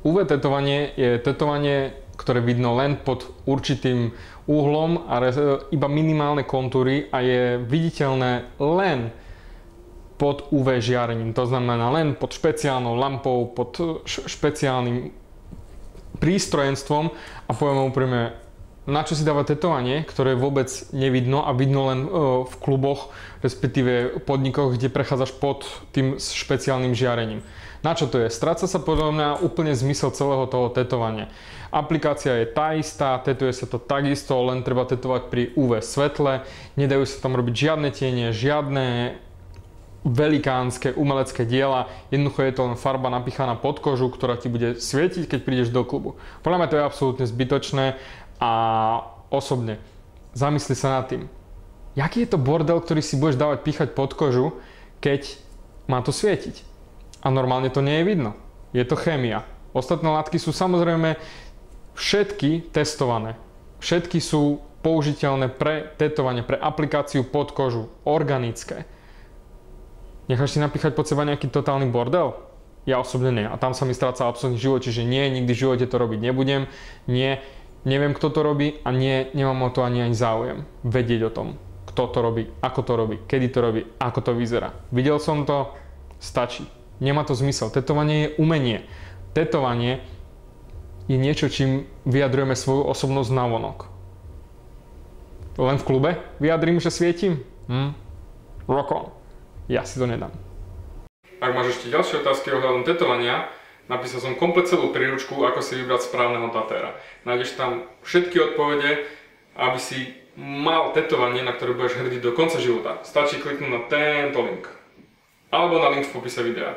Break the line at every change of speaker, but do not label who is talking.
UV tetovanie je tetovanie, ktoré vidno len pod určitým uhlom a iba minimálne kontúry a je viditeľné len pod UV žiarením. To znamená len pod špeciálnou lampou, pod špeciálnym prístrojenstvom a poviem úprimne, na čo si dáva tetovanie, ktoré vôbec nevidno a vidno len v kluboch, respektíve podnikoch, kde prechádzaš pod tým špeciálnym žiarením. Na čo to je? Stráca sa podľa mňa úplne zmysel celého toho tetovania. Aplikácia je tá istá, tetuje sa to takisto, len treba tetovať pri UV svetle, nedajú sa tam robiť žiadne tiene, žiadne velikánske umelecké diela, jednoducho je to len farba napichaná pod kožu, ktorá ti bude svietiť, keď prídeš do klubu. Podľa mňa to je absolútne zbytočné a osobne zamysli sa nad tým, jaký je to bordel, ktorý si budeš dávať píchať pod kožu, keď má to svietiť. A normálne to nie je vidno. Je to chémia. Ostatné látky sú samozrejme všetky testované. Všetky sú použiteľné pre tetovanie, pre aplikáciu pod kožu, organické. Necháš si napíchať pod seba nejaký totálny bordel? Ja osobne nie. A tam sa mi stráca absolútne život, čiže nie, nikdy v živote to robiť nebudem. Nie, neviem kto to robí a nie, nemám o to ani záujem vedieť o tom, kto to robí, ako to robí, kedy to robí, ako to vyzerá. Videl som to, stačí. Nemá to zmysel. Tetovanie je umenie. Tetovanie je niečo, čím vyjadrujeme svoju osobnosť navonok. Len v klube vyjadrím, že svietim? Rock on. Ja si to nedám. Ak máš ešte ďalšie otázky ohľadom tetovania, napísal som komplet celú príručku, ako si vybrať správneho tatéra. Nájdeš tam všetky odpovede, aby si mal tetovanie, na ktoré budeš hrdý do konca života. Stačí kliknúť na tento link. Alebo na link v popise videa.